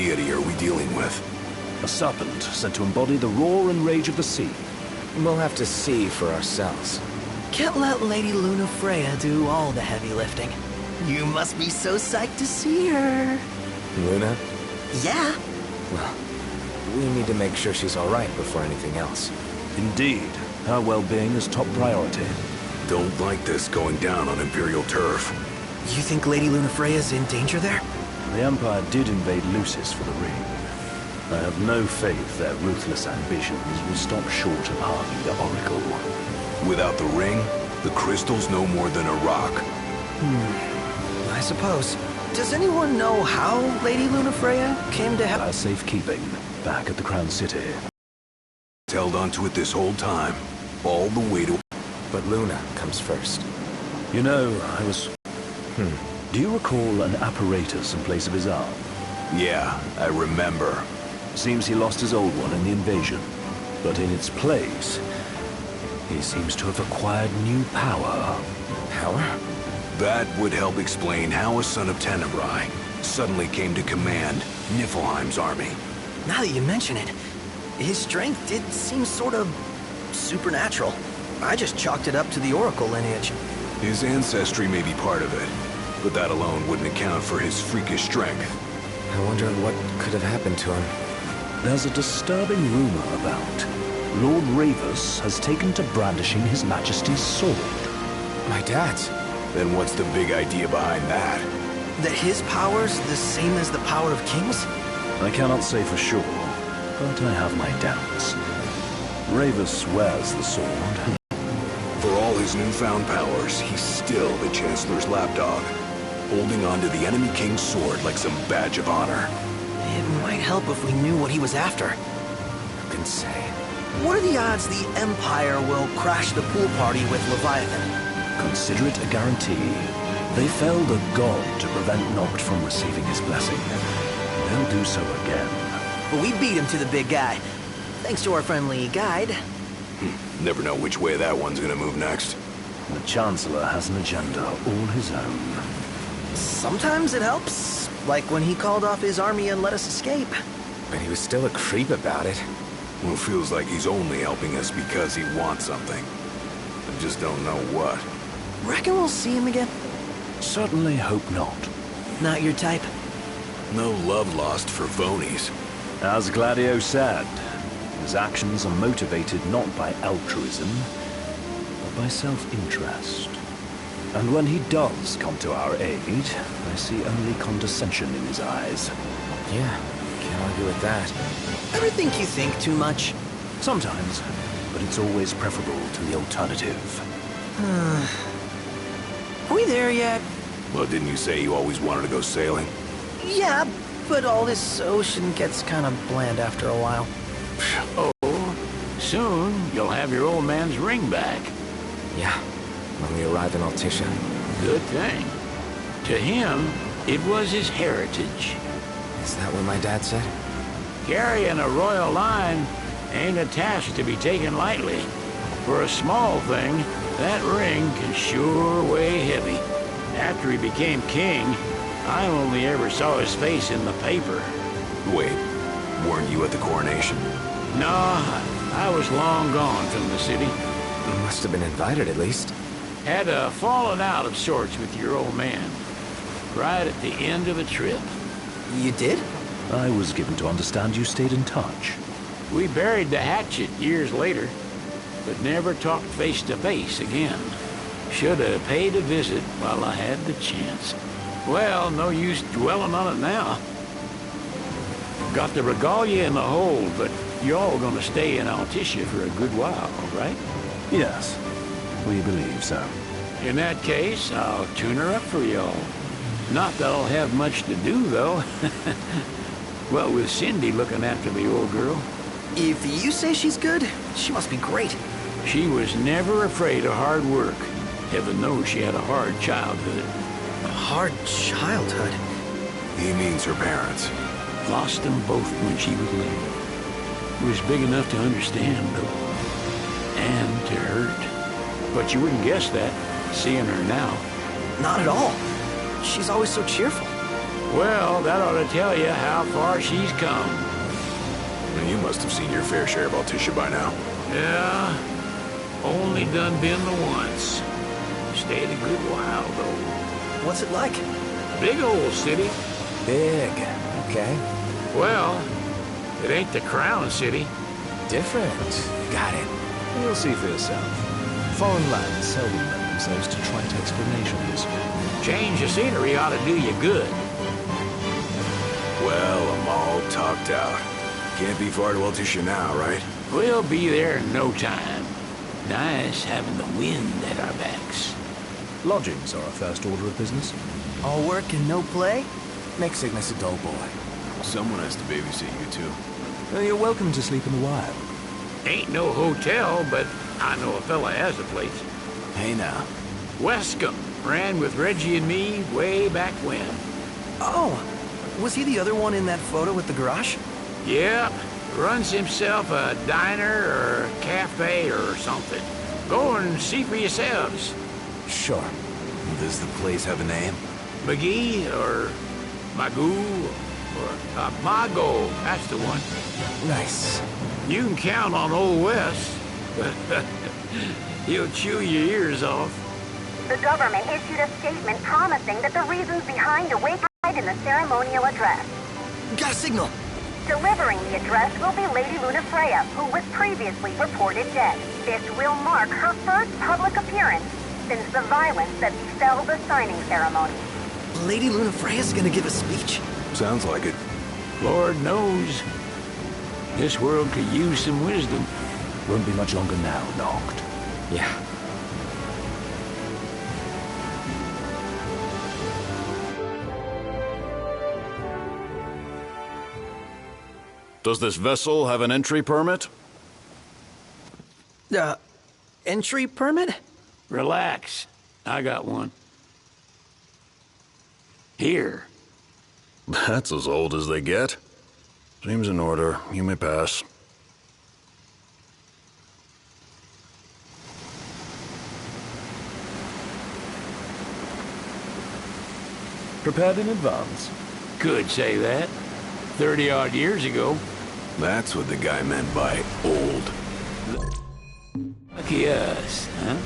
deity are we dealing with? A serpent said to embody the roar and rage of the sea. We'll have to see for ourselves. Can't let Lady Lunafreya do all the heavy lifting. You must be so psyched to see her. Luna? Yeah. Well, we need to make sure she's alright before anything else. Indeed, her well-being is top priority. Don't like this going down on Imperial turf. You think Lady Lunafreya's in danger there? The Empire did invade Lucis for the ring. I have no faith their ruthless ambitions will stop short of harming the Oracle. Without the ring, the crystal's no more than a rock. I suppose. Does anyone know how Lady Lunafreya came to help? Our safekeeping back at the Crown City. Held onto it this whole time, all the way to... But Luna comes first. You know, I was... Do you recall an apparatus in place of his arm? Yeah, I remember. Seems he lost his old one in the invasion. But in its place, he seems to have acquired new power. Power? That would help explain how a son of Tenebrae suddenly came to command Niflheim's army. Now that you mention it, his strength did seem sort of supernatural. I just chalked it up to the Oracle lineage. His ancestry may be part of it, but that alone wouldn't account for his freakish strength. I wonder what could have happened to him. There's a disturbing rumor about Lord Ravus has taken to brandishing His Majesty's sword. My dad's. Then what's the big idea behind that? That his power's the same as the power of kings? I cannot say for sure, but I have my doubts. Ravus wears the sword. For all his newfound powers, he's still the Chancellor's lapdog, holding on to the enemy king's sword like some badge of honor. It might help if we knew what he was after. Who can say? What are the odds the Empire will crash the pool party with Leviathan? Consider it a guarantee. They felled a god to prevent Noct from receiving his blessing. They'll do so again. But we beat him to the big guy, thanks to our friendly guide. Never know which way that one's gonna move next. The Chancellor has an agenda all his own. Sometimes it helps, like when he called off his army and let us escape. But he was still a creep about it. Well, feels like he's only helping us because he wants something. I just don't know what. Reckon we'll see him again? Certainly hope not. Not your type? No love lost for phonies. As Gladio said, his actions are motivated not by altruism, but by self-interest. And when he does come to our aid, I see only condescension in his eyes. Yeah, can't argue with that. Ever think you think too much? Sometimes, but it's always preferable to the alternative. Are we there yet? Well, didn't you say you always wanted to go sailing? Yeah, but all this ocean gets kind of bland after a while. Oh, soon you'll have your old man's ring back. Yeah, when we arrive in Altissia. Good thing. To him, it was his heritage. Is that what my dad said? Carrying a royal line ain't a task to be taken lightly. For a small thing, that ring can sure weigh heavy. After he became king, I only ever saw his face in the paper. Wait, weren't you at the coronation? No, I was long gone from the city. You must have been invited at least. Had a falling out of sorts with your old man. Right at the end of the trip. You did? I was given to understand you stayed in touch. We buried the hatchet years later, but never talked face to face again. Should have paid a visit while I had the chance. Well, no use dwelling on it now. Got the regalia in the hold, but y'all gonna stay in Altissia for a good while, right? Yes, we believe so. In that case, I'll tune her up for y'all. Not that I'll have much to do, though. Well, with Cindy looking after the old girl. If you say she's good, she must be great. She was never afraid of hard work. Heaven knows she had a hard childhood. A hard childhood? He means her parents. Lost them both when she was little. Was big enough to understand, though. And to hurt. But you wouldn't guess that, seeing her now. Not at all. She's always so cheerful. Well, that ought to tell you how far she's come. Well, you must have seen your fair share of Altissia by now. Yeah, only done been the once. Stayed a good while, though. What's it like? Big old city. Big. Okay. Well, it ain't the Crown City. Different. Got it. You'll see for yourself. Foreign lands seldom lend themselves to trite explanations. Change of scenery ought to do you good. Well, I'm all talked out. Can't be far to Altissia now, right? We'll be there in no time. Nice having the wind at our backs. Lodgings are our first order of business. All work and no play? Make Cygnus a dull boy. Someone has to babysit you two. Well, you're welcome to sleep in the wild. Ain't no hotel, but I know a fella has a place. Hey now. Westcomb ran with Reggie and me way back when. Oh, was he the other one in that photo with the garage? Yep, runs himself a diner or cafe or something. Go and see for yourselves. Sure. Does the place have a name? McGee or Magoo or Mago, that's the one. Nice. You can count on Old West. He'll chew your ears off. The government issued a statement promising that the reasons behind Awake in the ceremonial address. Got a signal! Delivering the address will be Lady Lunafreya, who was previously reported dead. This will mark her first public appearance since the violence that befell the signing ceremony. Lady Lunafreya's gonna give a speech? Sounds like it. Lord knows. This world could use some wisdom. Won't be much longer now, Noct. Yeah. Does this vessel have an entry permit? Entry permit? Relax. I got one. Here. That's as old as they get. Seems in order. You may pass. Prepared in advance. Could say that. 30-odd years ago. That's what the guy meant by old. Lucky us, huh?